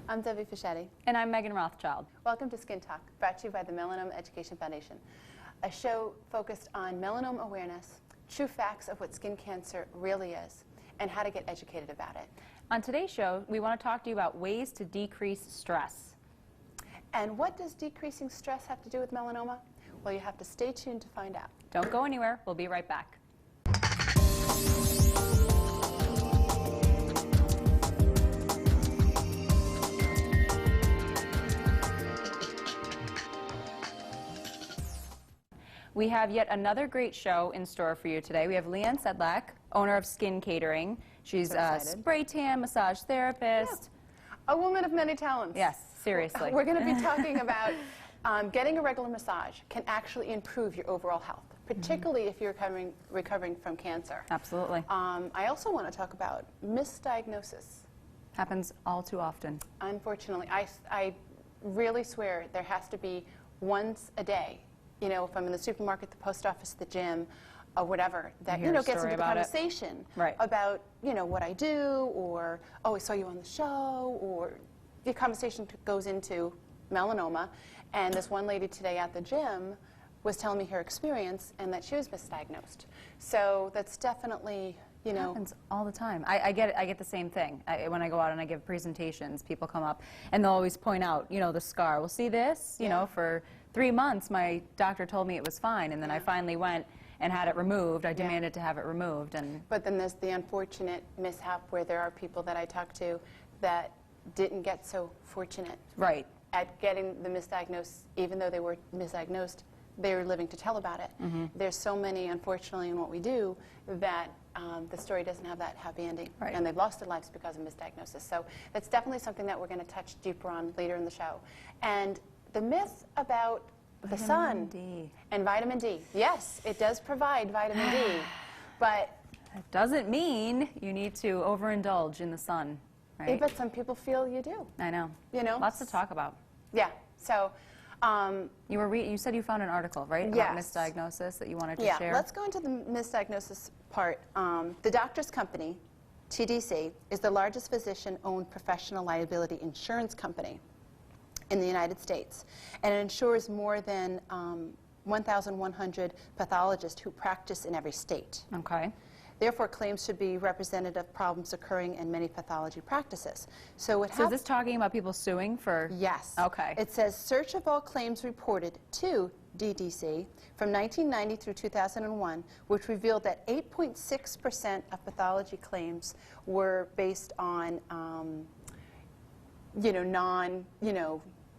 I'm Debbie Fischetti. And I'm Meghan Rothschild. Welcome to Skin Talk, brought to you by the Melanoma Education Foundation, a show focused on melanoma awareness, true facts of what skin cancer really is, and how to get educated about it. On today's show, we want to talk to you about ways to decrease stress. And what does decreasing stress have to do with melanoma? Well, you have to stay tuned to find out. Don't go anywhere. We'll be right back. We have yet another great show in store for you today. We have Leanne Sedlak, owner of Skin Catering. She's a spray tan massage therapist. Yeah. A woman of many talents. Yes, seriously. We're going to be talking about getting a regular massage can actually improve your overall health, particularly if you're recovering from cancer. Absolutely. I also want to talk about misdiagnosis. Happens all too often. Unfortunately, I really swear there has to be once a day. You know, if I'm in the supermarket, the post office, the gym, or whatever, that, you know, gets into the conversation about, you know, what I do, or, oh, I saw you on the show, or the conversation goes into melanoma. And this one lady today at the gym was telling me her experience and that she was misdiagnosed. So that's definitely, you know. Happens all the time. I get the same thing. When I go out and I give presentations, people come up and they'll always point out, you know, the scar. Well, see this? You know, for 3 months, my doctor told me it was fine, and then I finally went and had it removed. I demanded to have it removed. But then there's the unfortunate mishap where there are people that I talk to that didn't get so fortunate at getting the misdiagnosis, even though they were misdiagnosed, they were living to tell about it. There's so many, unfortunately, in what we do that the story doesn't have that happy ending, and they've lost their lives because of misdiagnosis. So that's definitely something that we're going to touch deeper on later in the show. And the myth about the sun and vitamin D. Yes, it does provide vitamin D, but it doesn't mean you need to overindulge in the sun, right? But some people feel you do. I know. You know, lots to talk about. Yeah. So you said you found an article, right, about misdiagnosis that you wanted to share. Yeah. Let's go into the misdiagnosis part. The Doctors Company, TDC, is the largest physician-owned professional liability insurance company in the United States, and it insures more than 1,100 pathologists who practice in every state. Okay. Therefore, claims should be representative of problems occurring in many pathology practices. So is this talking about people suing for? Yes. Okay. It says, search of all claims reported to DDC from 1990 through 2001, which revealed that 8.6% of pathology claims were based on,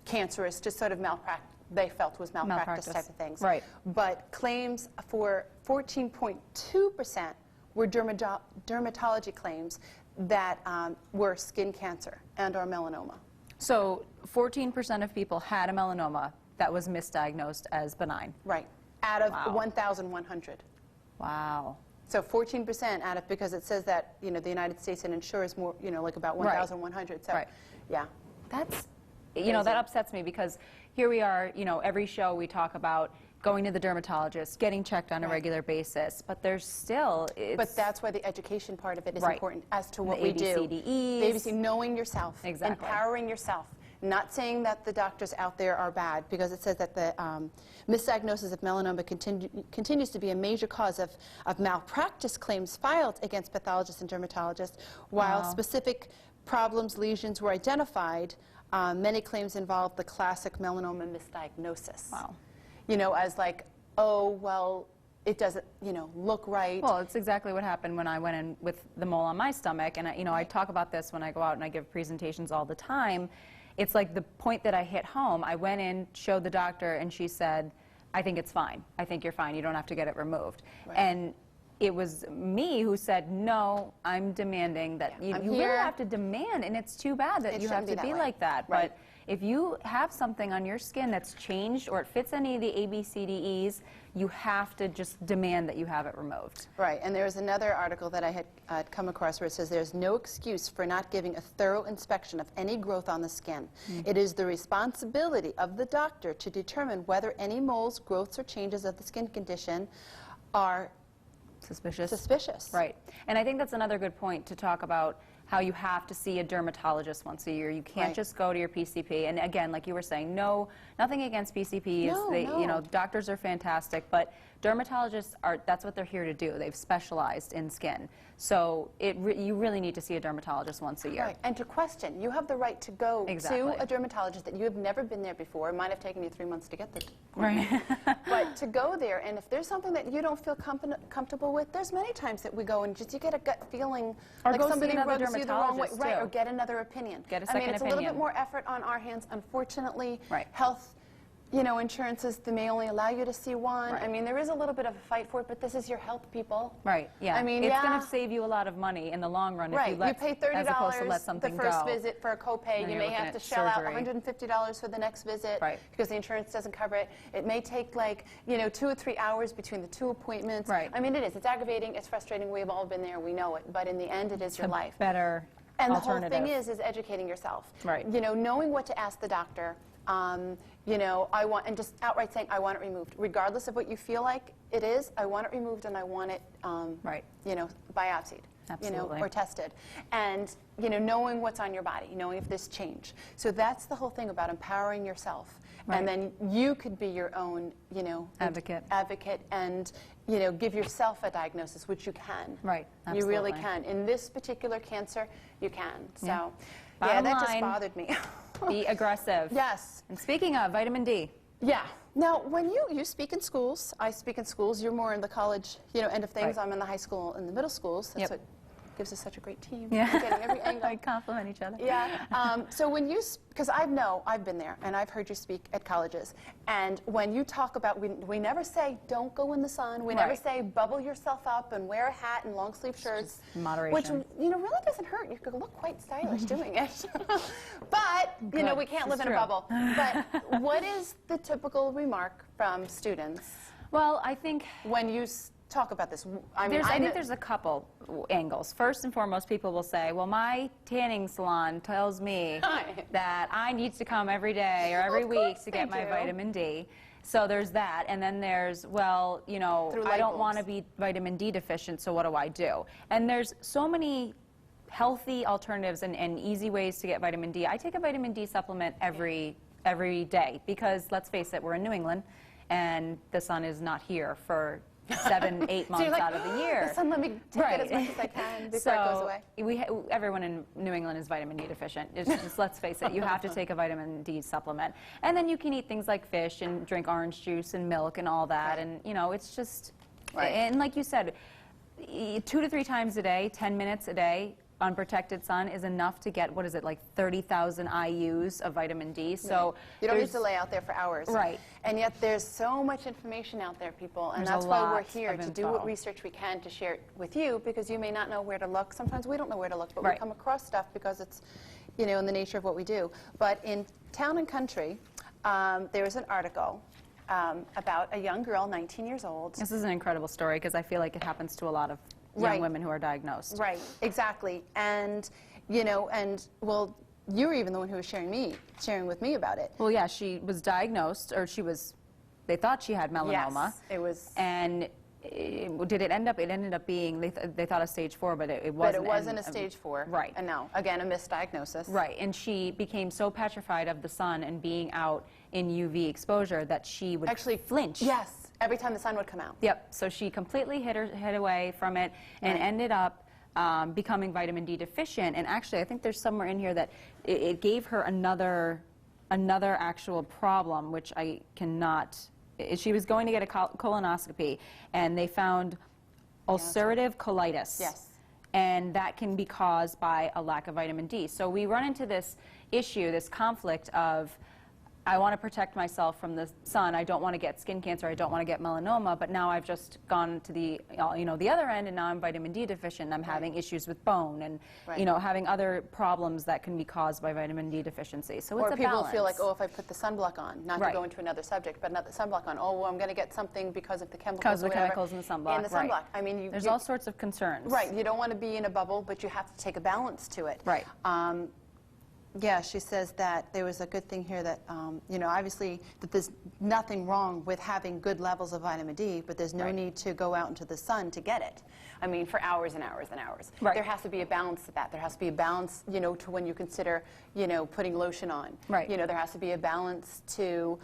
cancerous, just sort of they felt was malpractice type of things. Right. But claims for 14.2% were dermatology claims that were skin cancer and or melanoma. So 14% of people had a melanoma that was misdiagnosed as benign. Right. Out of 1,100. Wow. So 14% out of, because it says that, you know, the United States insures more, you know, like about 1,100. So, yeah. That's, you know, that upsets me because here we are, you know, every show we talk about going to the dermatologist, getting checked on a regular basis, but there's still, But that's why the education part of it is important as to what we do. The ABC, knowing yourself, empowering yourself. Not saying that the doctors out there are bad, because it says that the misdiagnosis of melanoma continues to be a major cause of malpractice claims filed against pathologists and dermatologists. While specific problems, lesions were identified, many claims involve the classic melanoma misdiagnosis. Wow. You know, as like, oh, well, it doesn't, you know, look right. Well, it's exactly what happened when I went in with the mole on my stomach. And, I talk about this when I go out and I give presentations all the time. It's like the point that I hit home. I went in, showed the doctor, and she said, I think it's fine. I think you're fine. You don't have to get it removed. And it was me who said, no, I'm demanding that. You really have to demand, and it's too bad that you have to be like that. But if you have something on your skin that's changed or it fits any of the ABCDEs, you have to just demand that you have it removed. Right, and there was another article that I had come across where it says there's no excuse for not giving a thorough inspection of any growth on the skin. It is the responsibility of the doctor to determine whether any moles, growths, or changes of the skin condition are suspicious. Suspicious. Right. And I think that's another good point to talk about how you have to see a dermatologist once a year. You can't Right. just go to your PCP. And again, like you were saying, nothing against PCPs. No, You know, no. doctors are fantastic, but dermatologists that's what they're here to do. They've specialized in skin. So you really need to see a dermatologist once a year. Right, and to question. You have the right to go Exactly. to a dermatologist that you have never been there before. It might have taken you 3 months to get there. Right. But to go there, and if there's something that you don't feel comfortable with, there's many times that we go and just you get a gut feeling Or like go see somebody another rubs you the wrong way. dermatologist, Right, too. or get another opinion. Get a I mean, second it's a little opinion. bit more effort on our hands. Unfortunately, Right. health, you know, insurances, they may only allow you to see one. Right. I mean, there is a little bit of a fight for it, but this is your health, people. Right, yeah. I mean, it's yeah. going to save you a lot of money in the long run Right, if you let, you pay $30 as opposed to let the something first go. visit for a copay. Then You you're may looking have to at shell out surgery. $150 for the next visit Right. because the insurance doesn't cover it. It may take like, you know, 2 or 3 hours between the 2 appointments. Right. I mean, it is. It's aggravating. It's frustrating. We've all been there. We know it. But in the end, it is your life. Better And the alternative. whole thing is educating yourself. Right. You know, knowing what to ask the doctor. You know, and just outright saying, I want it removed. Regardless of what you feel like it is, I want it removed and I want it, Right. you know, biopsied. You know, Absolutely. or tested. And, you know, knowing what's on your body, knowing if there's change. So that's the whole thing about empowering yourself. Right. And then you could be your own, you know, Advocate. and, you know, give yourself a diagnosis, which you can. Right, You really absolutely. can. In this particular cancer, you can. So, Yeah. yeah, Bottom that just line, bothered me. Be aggressive. Yes. And speaking of vitamin D, Yeah. Now, when you speak in schools, I speak in schools, you're more in the college, you know, end of things. Right. I'm in the high school and the middle schools. That's Yep. what gives us such a great team. Yeah. We're getting every angle. we compliment each other. Yeah. So when you, because I've been there and I've heard you speak at colleges, and when you talk about, we never say don't go in the sun. We never Right. say bubble yourself up and wear a hat and long sleeve shirts. Moderation. Which, you know, really doesn't hurt. You could look quite stylish doing it. But, you know, Good. we can't This live is in a true. bubble. But what is the typical remark from students Well, I think when you talk about this? I mean, I think there's a couple angles. First and foremost, people will say, well, my tanning salon tells me that I need to come every day or every Of week course to get they my do. vitamin D. So there's that. And then there's, well, you know, Through I light don't want to bulbs. be vitamin D deficient, so what do I do? And there's so many healthy alternatives and easy ways to get vitamin D. I take a vitamin D supplement every day because, let's face it, we're in New England and the sun is not here for 7, 8 So months you're like, out of the year. The sun, let me take it as much as I can before it goes away. Everyone in New England is vitamin D deficient. It's just, let's face it, you have to take a vitamin D supplement. And then you can eat things like fish and drink orange juice and milk and all that. Right. And, you know, it's just, Right. and like you said, 2 to 3 times a day, 10 minutes a day, unprotected sun is enough to get, what is it, like 30,000 IUs of vitamin D. So You don't need there's- to lay out there for hours. Right. And yet there's so much information out there, people. And There's a that's why we're lot here of to do info. what research we can to share it with you, because you may not know where to look. Sometimes we don't know where to look, but we Right. come across stuff because it's, you know, in the nature of what we do. But in Town and Country, there was an article about a young girl, 19 years old. This is an incredible story because I feel like it happens to a lot of young Right. women who are diagnosed. Right, exactly. And, you know, well, you were even the one who was sharing with me about it. Well, yeah, she was diagnosed, or they thought she had melanoma. Yes, it was. And did it end up, it ended up being, they thought a stage 4, but it wasn't. But it wasn't and, a stage 4. Right. And no, again, a misdiagnosis. Right, and she became so petrified of the sun and being out in UV exposure that she would Actually, flinch. Yes, every time the sun would come out. Yep, so she completely hid her head away from it and Right. ended up becoming vitamin D deficient. And actually, I think there's somewhere in here that it gave her another actual problem, which I cannot. She was going to get a colonoscopy, and they found ulcerative colitis. Yes. And that can be caused by a lack of vitamin D. So we run into this issue, this conflict of, I want to protect myself from the sun. I don't want to get skin cancer. I don't want to get melanoma. But now I've just gone to the, you know, the other end, and now I'm vitamin D deficient. And I'm having issues with bone, and Right. you know, having other problems that can be caused by vitamin D deficiency. So it's Or a people balance. feel like, oh, if I put the sunblock on, not Right. to go into another subject, but not the sunblock on, oh, well, I'm going to get something because of the chemicals. Because of or the whatever chemicals in the sunblock. In the right. sunblock. I mean, there's all sorts of concerns. Right. You don't want to be in a bubble, but you have to take a balance to it. Right. Yeah, she says that there was a good thing here that, you know, obviously that there's nothing wrong with having good levels of vitamin D, but there's no need to go out into the sun to get it. I mean, for hours and hours and hours. Right. There has to be a balance to that. There has to be a balance, you know, to when you consider, you know, putting lotion on. Right. You know, there has to be a balance to,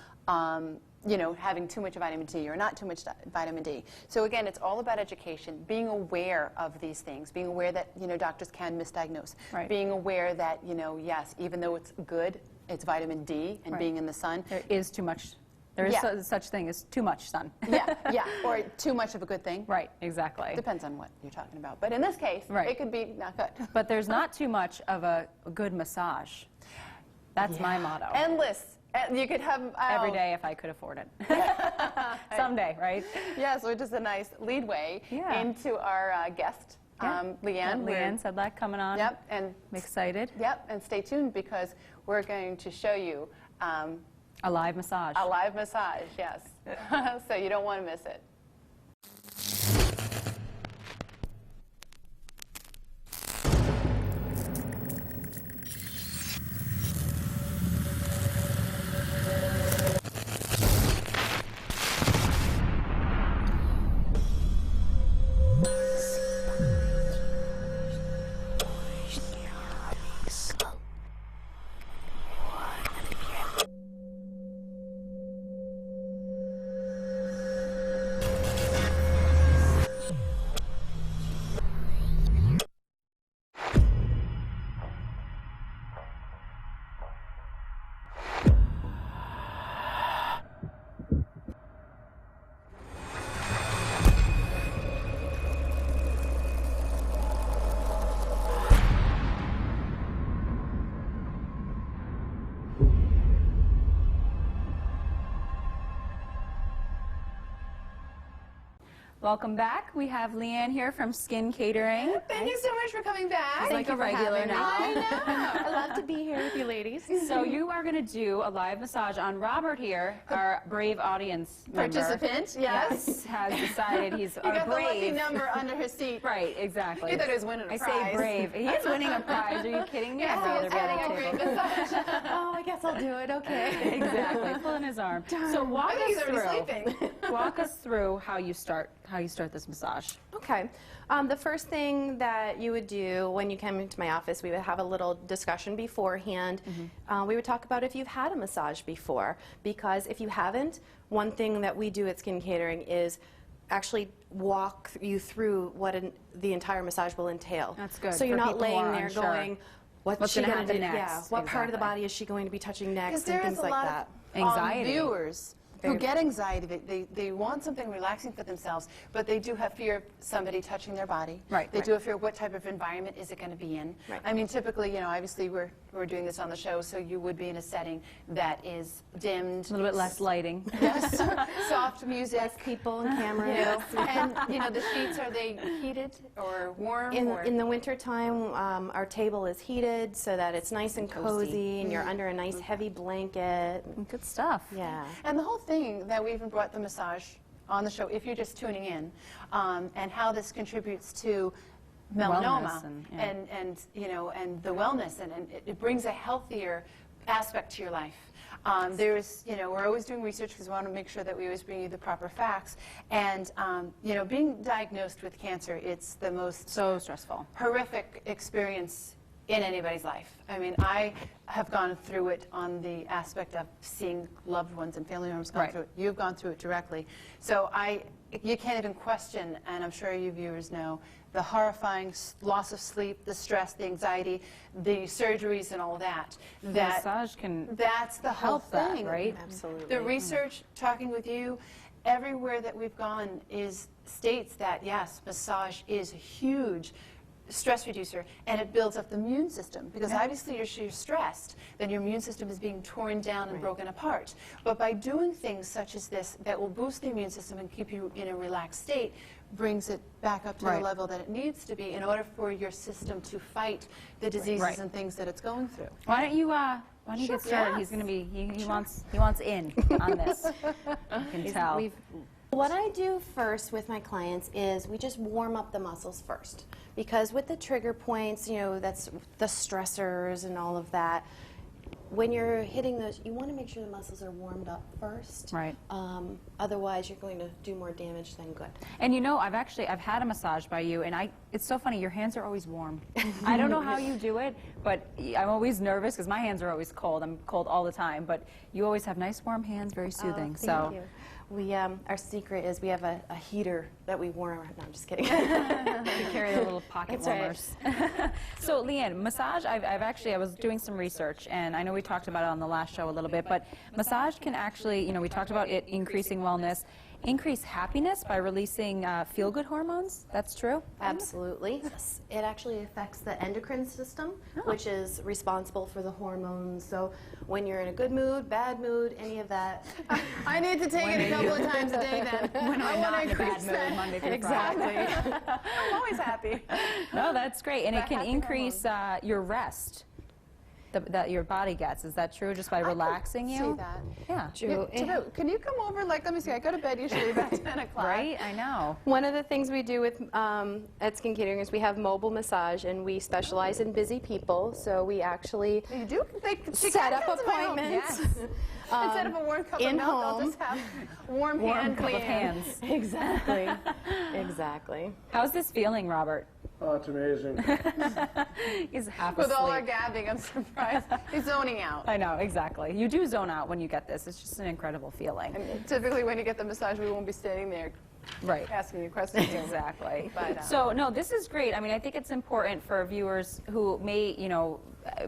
you know, having too much vitamin D or not too much vitamin D. So again, it's all about education, being aware of these things, being aware that, you know, doctors can misdiagnose, being aware that, you know, yes, even though it's good, it's vitamin D and being in the sun. There is too much. There is such thing as too much sun. Yeah, or too much of a good thing. Right, exactly. Depends on what you're talking about. But in this case, it could be not good. But there's not too much of a good massage. That's my motto. Endless. You could have every day if I could afford it. Someday, right? Yeah, so just a nice lead way into our guest, Leanne. Leanne Sedlak coming on. Yep, and I'm excited. Yep, and stay tuned because we're going to show you a live massage. A live massage, yes. So you don't want to miss it. Welcome back. We have Leanne here from Skin Catering. Thank you so much for coming back. She's like a regular now. I know. I love to be here with you ladies. So you are going to do a live massage on Robert here, our brave audience member. Participant, yes. Has decided he's He got brave. the lucky number under his seat. Right, exactly. He thought he was winning a prize. I say brave. He is winning a prize. Are you kidding me? Yes, I'd rather he is be at having a a table. great massage. Oh, I guess I'll do it. Okay. Exactly. Pulling his arm. So walk I think he's us already through. sleeping. Walk us through how you start this massage. Okay. The first thing that you would do when you came into my office, we would have a little discussion beforehand. We would talk about if you've had a massage before, because if you haven't, one thing that we do at Skin Catering is actually walk you through what the entire massage will entail. That's good. So you're for not people who laying are there unsure. going, what's she gonna going to happen do? next? Yeah, what part of the Exactly. body is she going to be touching next, There and is things a like lot that. of Anxiety. viewers who get anxiety. They want something relaxing for themselves, but they do have fear of somebody touching their body. Right. They do have fear of what type of environment is it going to be in. Right. I mean, typically, you know, obviously we're doing this on the show, so you would be in a setting that is dimmed. A little bit less lighting. Yes. Soft music. Less people and cameras. Yes. And, you know, the sheets, are they heated or warm? In the winter time, our table is heated so that it's nice and cozy, and you're under a nice heavy blanket. Good stuff. Yeah. And the whole thing that we even brought the massage on the show, if you're just tuning in, and how this contributes to melanoma Wellness and you know, and the wellness, and it brings a healthier aspect to your life. There's, you know, we're always doing research because we want to make sure that we always bring you the proper facts. And, you know, being diagnosed with cancer, it's the most So stressful. horrific experience in anybody's life. I mean, I have gone through it on the aspect of seeing loved ones and family members go through it. You've gone through it directly. So you can't even question, and I'm sure you viewers know, the horrifying loss of sleep, the stress, the anxiety, the surgeries and all that. Massage can That's the whole help that, thing. right? Absolutely. The research, talking with you, everywhere that we've gone states that, yes, massage is a huge stress reducer, and it builds up the immune system, because obviously you're stressed, then your immune system is being torn down and broken apart. But by doing things such as this that will boost the immune system and keep you in a relaxed state, brings it back up to the level that it needs to be in order for your system to fight the diseases and things that it's going through. Why don't you get started? Yes. He's going to be he wants in on this. You can tell. What I do first with my clients is we just warm up the muscles first, because with the trigger points, you know, that's the stressors and all of that. When you're hitting those, you want to make sure the muscles are warmed up first. Right. Otherwise, you're going to do more damage than good. And you know, I've had a massage by you, and it's so funny, your hands are always warm. I don't know how you do it, but I'm always nervous because my hands are always cold. I'm cold all the time, but you always have nice warm hands, very soothing. Thank you. We, our secret is we have a heater that we warm. No, I'm just kidding. You carry the little pocket warmers. Right. So, Leanne, massage, I was doing some research, and I know we talked about it on the last show a little bit, but massage can actually, you know, we talked about it increasing wellness, increase happiness by releasing feel-good hormones. That's true? Absolutely. Yes. It actually affects the endocrine system, which is responsible for the hormones. So when you're in a good mood, bad mood, any of that. I need to take it a couple of times a day then. When I'm not in a bad mood, Monday through Exactly. Friday. I'm always happy. No, that's great. And it can happy increase your rest that your body gets. Is that true, just by relaxing you? See that. Yeah. True. Can you come over? Like, let me see. I go to bed usually about 10 o'clock. Right? I know. One of the things we do with at Skin Catering is we have mobile massage, and we specialize in busy people. So we actually You do? set up appointments. Instead of a warm cup of in milk, I'll home. just have warm Warm hand cup of Leanne. hands. Exactly. Exactly. How's this feeling, Robert? Oh, it's amazing. He's half With asleep. all our gabbing, I'm surprised. He's zoning out. I know, exactly. You do zone out when you get this. It's just an incredible feeling. And typically when you get the massage, we won't be standing there Right. asking you questions. Exactly. But, So, no, this is great. I mean, I think it's important for viewers who may, you know,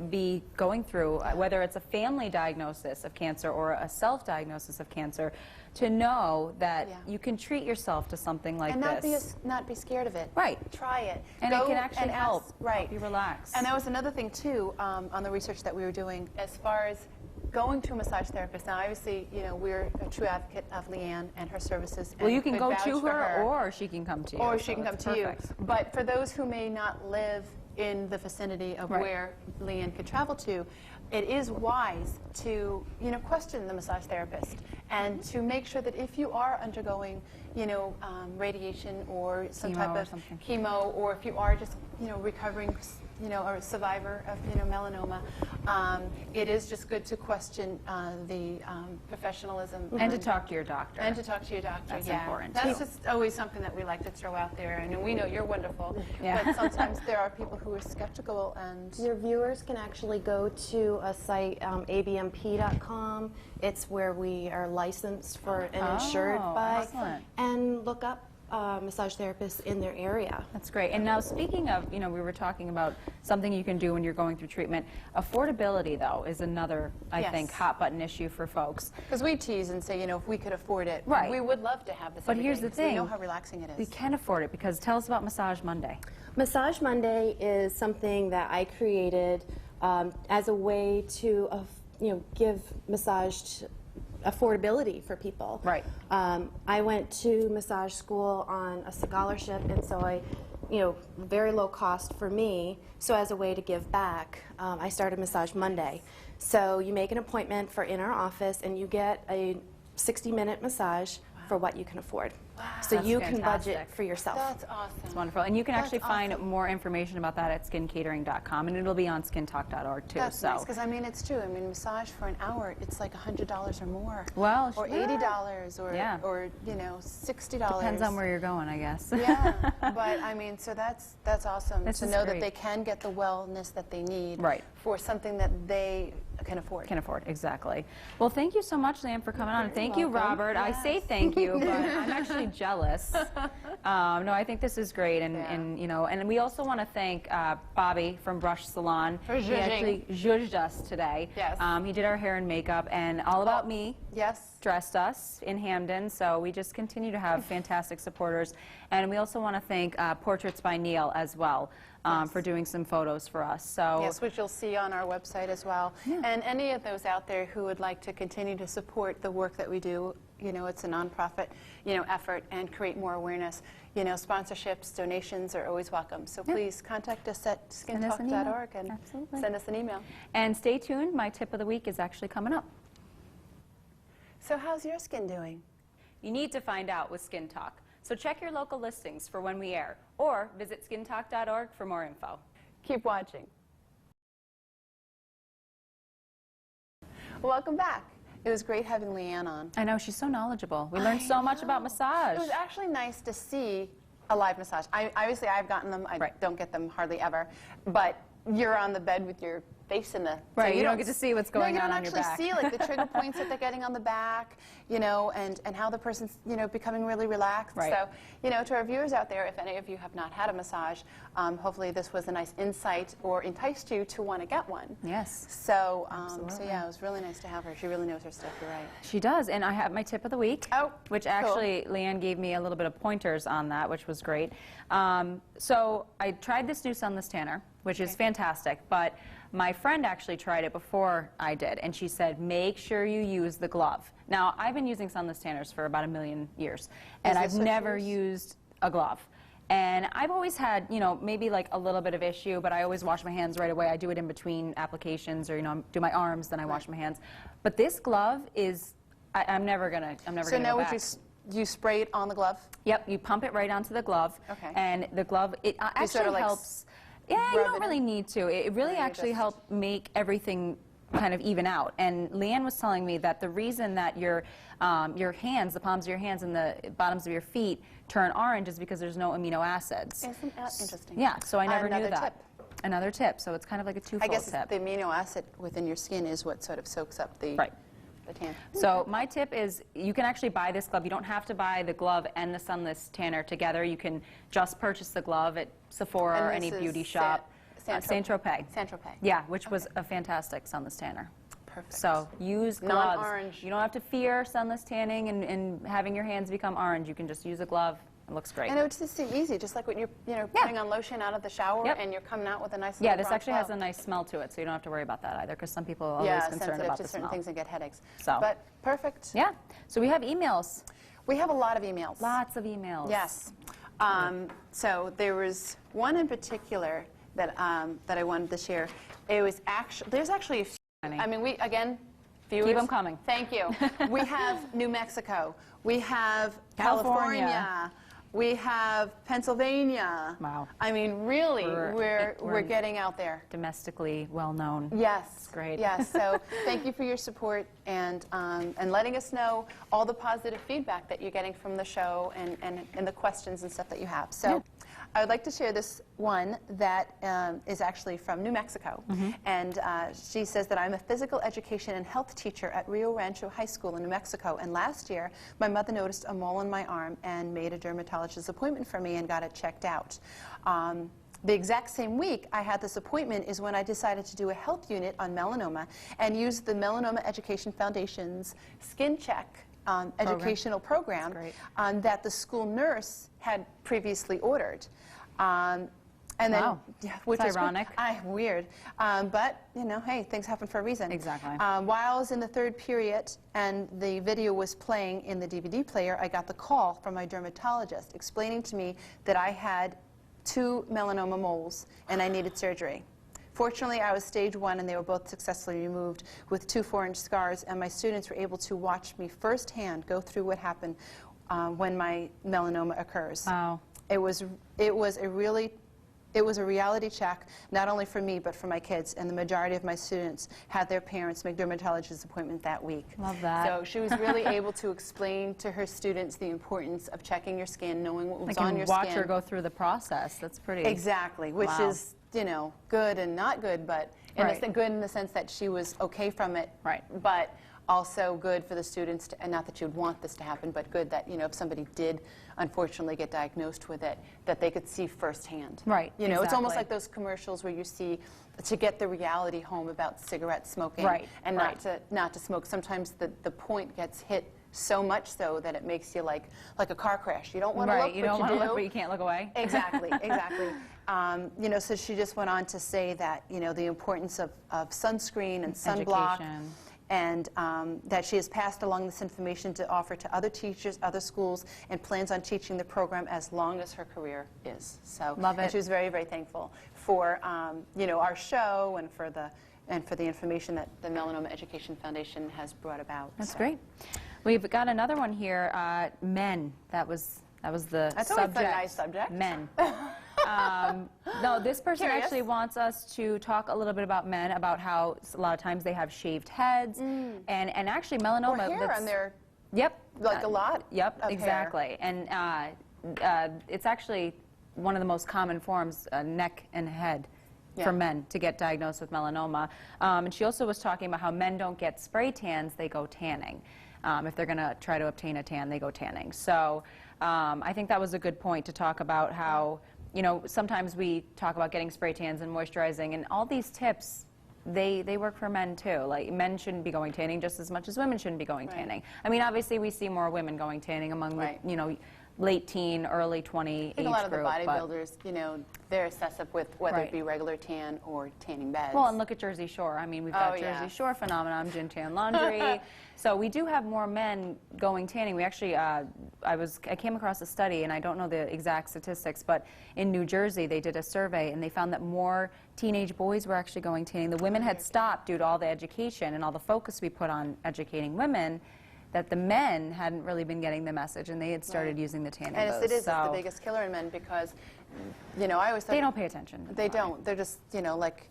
be going through, whether it's a family diagnosis of cancer or a self-diagnosis of cancer, to know that you can treat yourself to something like and this. not be scared of it. Right. Try it. And Go it can actually and help. ask- Right. Help you relax. And that was another thing, too, on the research that we were doing, as far as going to a massage therapist. Now, obviously, you know, we're a true advocate of Leanne and her services. Well, and you can could go vouch to for her, or she can come to you. Or she so can come it's to perfect. you. But for those who may not live in the vicinity of Right. where Leanne could travel to, it is wise to, you know, question the massage therapist and to make sure that if you are undergoing, you know, radiation or some Chemo type or of something. chemo, or if you are just, you know, recovering, you know, or a survivor of, you know, melanoma, it is just good to question the professionalism. And to talk to your doctor. And to talk to your doctor, That's yeah. important. That's just always something that we like to throw out there. And we know you're wonderful, Yeah. but sometimes there are people who are skeptical and... Your viewers can actually go to a site, abmp.com. It's where we are licensed for and insured by, excellent. and look up massage therapists in their area. That's great. And now, speaking of, you know, we were talking about something you can do when you're going through treatment. Affordability, though, is another, I Yes. think, hot button issue for folks. Because we tease and say, you know, if we could afford it, Right. we would love to have this But every here's day, the 'cause we thing. know how relaxing it is. We can afford it, because tell us about Massage Monday. Massage Monday is something that I created as a way to, you know, give massage affordability for people. Right. I went to massage school on a scholarship, and so I, you know, very low cost for me. So as a way to give back, I started Massage Monday. So you make an appointment for in our office, and you get a 60-minute massage for what you can afford. So That's you can budget fantastic. for yourself. That's awesome. It's wonderful. And you can That's actually find awesome. more information about that at skincatering.com, and it'll be on skintalk.org, too. That's so. nice, because I mean, it's true. I mean, massage for an hour, it's like $100 or more. Well, or sure. $80 or, Yeah. or, you know, $60. Depends on where you're going, I guess. Yeah, but I mean, so that's awesome This to is know great. that they can get the wellness that they need Right. for something that they can afford. Can afford, exactly. Well, thank you so much, Leanne, for coming on. Thank you, welcome. Robert. I say thank you, but I'm actually jealous. No, I think this is great, and you know, and we also want to thank Bobby from Brush Salon. For He zhuzhing. actually zhuzhed us today. Yes. He did our hair and makeup, and All About Me Yes. dressed us in Hamden, so we just continue to have fantastic supporters. And we also want to thank Portraits by Neil as well for doing some photos for us. So Yes, which you'll see on our website as well. And any of those out there who would like to continue to support the work that we do, you know, it's a nonprofit, you know, effort, and create more awareness. You know, sponsorships, donations are always welcome. So please contact us at Send us an email. skintalk.org and Absolutely. send us an email. And stay tuned, my tip of the week is actually coming up. So how's your skin doing? you need to find out with Skin Talk. So check your local listings for when we air, or visit skintalk.org for more info. Keep watching. Welcome back. It was great having Leanne on. I know, she's so knowledgeable. We learned so much about massage. It was actually nice to see a live massage. Obviously, I've gotten them. I don't get them hardly ever. But you're on the bed with your face in the... Right, so you don't get to see what's going on your back. You don't actually see like the trigger points that they're getting on the back, you know, and how the person's, you know, becoming really relaxed. Right. So, you know, to our viewers out there, if any of you have not had a massage, hopefully this was a nice insight or enticed you to want to get one. Yes. So, so yeah, it was really nice to have her. She really knows her stuff, you're right. She does, and I have my tip of the week, which actually Leanne gave me a little bit of pointers on that, which was great. So I tried this new sunless tanner, which is fantastic, but my friend actually tried it before I did, and she said, make sure you use the glove. Now, I've been using sunless tanners for about 1 million years, and I've never used a glove. And I've always had, you know, maybe like a little bit of issue, but I always wash my hands right away. I do it in between applications, or, you know, do my arms, then I wash my hands. But this glove is, I'm never gonna go back. So now you spray it on the glove? Yep, you pump it right onto the glove. Okay. And the glove, it actually sort of like helps. Yeah, you don't really need to. It really actually helps make everything kind of even out. And Leanne was telling me that the reason that your hands, the palms of your hands and the bottoms of your feet turn orange is because there's no amino acids. Isn't that interesting? Yeah, so I never knew that. Tip. Another tip. So it's kind of like a twofold tip. I guess the amino acid within your skin is what sort of soaks up the tan. So my tip is you can actually buy this glove. You don't have to buy the glove and the sunless tanner together. You can just purchase the glove at Sephora or any beauty shop. Saint-Tropez. Saint-Tropez. Yeah, which was a fantastic sunless tanner. Perfect. So use gloves. Non-orange. You don't have to fear sunless tanning and having your hands become orange. You can just use a glove. It looks great. And it would just seem easy, just like when you're putting on lotion out of the shower and you're coming out with a nice this actually has a nice smell to it, so you don't have to worry about that either, because some people are always concerned about the smell. to certain things and get headaches. So. But perfect. Yeah. So we have emails. We have a lot of emails. Lots of emails. Yes. So there was one in particular that I wanted to share. It was there's actually a few. I mean, viewers. Keep them coming. Thank you. We have New Mexico. We have California. We have Pennsylvania. Wow. I mean, really, we're getting out there. Domestically well known. Yes. It's great. Yes. So thank you for your support and letting us know all the positive feedback that you're getting from the show and the questions and stuff that you have. So I would like to share this one that is actually from New Mexico. And she says that I'm a physical education and health teacher at Rio Rancho High School in New Mexico. And last year, my mother noticed a mole on my arm and made a dermatologist appointment for me and got it checked out. The exact same week I had this appointment is when I decided to do a health unit on melanoma and use the Melanoma Education Foundation's Skin Check educational program that the school nurse had previously ordered. And then, which is ironic. Weird. But, you know, hey, things happen for a reason. Exactly. While I was in the 3rd period and the video was playing in the DVD player, I got the call from my dermatologist explaining to me that I had 2 melanoma moles and I needed surgery. Fortunately, I was stage 1 and they were both successfully removed with 2 4-inch scars, and my students were able to watch me firsthand go through what happened when my melanoma occurs. Wow. It was a reality check, not only for me, but for my kids. And the majority of my students had their parents make dermatologist appointment that week. Love that. So she was really able to explain to her students the importance of checking your skin, knowing what was on your skin. Watch her go through the process. That's pretty. Exactly, which is, you know, good and not good, but good in the sense that she was okay from it. Right. But also good for the students, and not that you'd want this to happen, but good that, you know, if somebody did unfortunately get diagnosed with it, that they could see firsthand. Right. You know, it's almost like those commercials where you see to get the reality home about cigarette smoking and not to smoke. Sometimes the point gets hit so much so that it makes you like a car crash. You don't want to look, you don't want to look, but you can't look away. Exactly, exactly. You know, so she just went on to say that, you know, the importance of sunscreen and sunblock. Education. And that she has passed along this information to offer to other teachers, other schools, and plans on teaching the program as long as her career is. So, love it. And she was very, very thankful for you know, our show and for the information that the Melanoma Education Foundation has brought about. That's great. We've got another one here, men. That was the That's subject. always a nice subject. Men. No, this person actually wants us to talk a little bit about men, about how a lot of times they have shaved heads, and actually melanoma. Or hair on their, yep. like a lot. Yep, of exactly. Hair. And it's actually one of the most common forms, neck and head, for men to get diagnosed with melanoma. And she also was talking about how men don't get spray tans, they go tanning. If they're going to try to obtain a tan, they go tanning. So I think that was a good point to talk about how, you know, sometimes we talk about getting spray tans and moisturizing, and all these tips, they work for men too. Like, men shouldn't be going tanning just as much as women shouldn't be going tanning. I mean, obviously we see more women going tanning among the, you know, late teen, early 20 age group. A lot of the bodybuilders, you know, they're obsessive with whether it be regular tan or tanning beds. Well, and look at Jersey Shore. I mean, we've got Jersey Shore phenomenon, gin tan laundry. So we do have more men going tanning. We actually, I came across a study, and I don't know the exact statistics, but in New Jersey they did a survey, and they found that more teenage boys were actually going tanning. The women had stopped due to all the education and all the focus we put on educating women, that the men hadn't really been getting the message, and they had started using the tanning booths. And it is the biggest killer in men because, you know, I always thought they don't pay attention. They don't. They're just, you know, like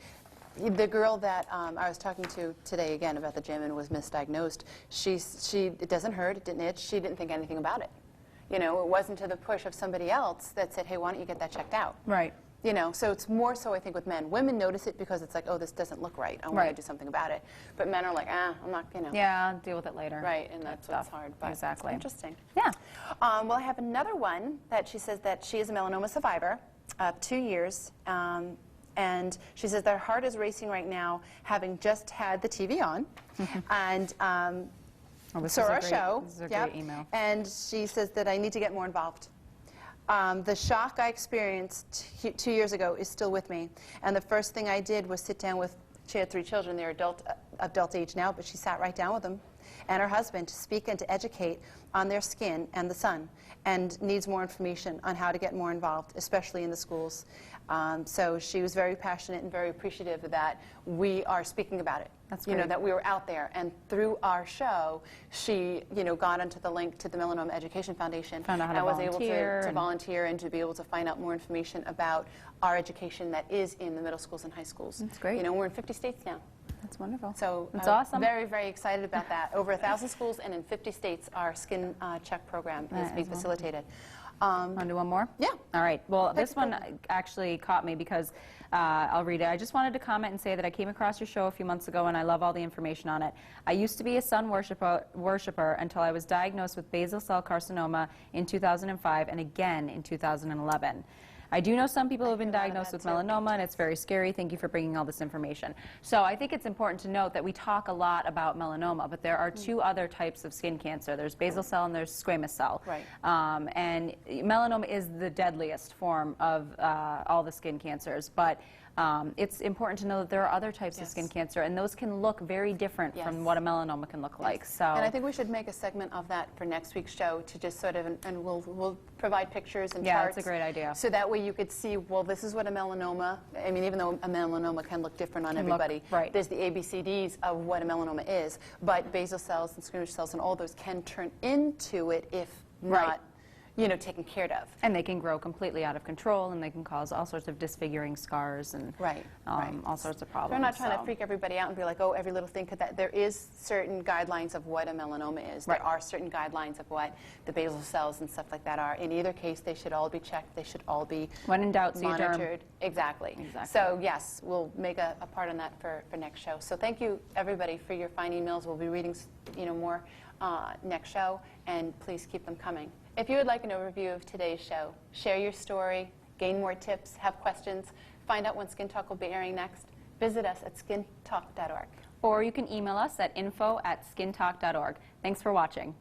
the girl that I was talking to today again about the gym and was misdiagnosed. It doesn't hurt, it didn't itch. She didn't think anything about it. You know, it wasn't to the push of somebody else that said, hey, why don't you get that checked out? Right. You know, so it's more so, I think, with men. Women notice it because it's like, oh, this doesn't look right. I want to do something about it. But men are like, I'm not, you know. Yeah, I'll deal with it later. Right, and that's what's hard. But exactly. It's interesting. Yeah. Well, I have another one that she says that she is a melanoma survivor of 2 years. And she says that her heart is racing right now, having just had the TV on. And saw our show. This is a great email. And she says that I need to get more involved. The shock I experienced 2 years ago is still with me. And the first thing I did was sit down with, she had 3 children, they're adult age now, but she sat right down with them and her husband to speak and to educate on their skin and the sun, and needs more information on how to get more involved, especially in the schools. So she was very passionate and very appreciative that we are speaking about it. That's great. You know, that we were out there. And through our show, she, you know, got onto the link to the Melanoma Education Foundation. Found out how to volunteer. volunteer. To volunteer and to be able to find out more information about our education that is in the middle schools and high schools. That's great. You know, we're in 50 states now. That's wonderful. So that's awesome. Very, very excited about that. Over 1,000 schools and in 50 states, our skin check program is being facilitated. Want to do one more? Yeah. All right. Well, this one actually caught me because I'll read it. I just wanted to comment and say that I came across your show a few months ago, and I love all the information on it. I used to be a sun worshiper until I was diagnosed with basal cell carcinoma in 2005 and again in 2011. I do know some people who have been diagnosed with melanoma, and it's very scary. Thank you for bringing all this information. So I think it's important to note that we talk a lot about melanoma, but there are 2 other types of skin cancer. There's basal cell and there's squamous cell. Right. And melanoma is the deadliest form of all the skin cancers, but it's important to know that there are other types of skin cancer, and those can look very different from what a melanoma can look like. So, and I think we should make a segment of that for next week's show to just sort of, and we'll provide pictures and charts. Yeah, that's a great idea. So that way you could see, well, this is what a melanoma, I mean, even though a melanoma can look different on everybody, there's the ABCDs of what a melanoma is, but basal cells and squamous cells and all those can turn into it if not, you know, taken care of. And they can grow completely out of control, and they can cause all sorts of disfiguring scars and all sorts of problems. We're not trying to freak everybody out and be like, oh, every little thing could that. There is certain guidelines of what a melanoma is. There are certain guidelines of what the basal cells and stuff like that are. In either case, they should all be checked. They should all be when in doubt, see a derm. monitored. Exactly. So yes, we'll make a part on that for next show. So thank you, everybody, for your fine emails. We'll be reading, you know, more next show, and please keep them coming. If you would like an overview of today's show, share your story, gain more tips, have questions, find out when Skin Talk will be airing next, visit us at skintalk.org. Or you can email us at info@skintalk.org. Thanks for watching.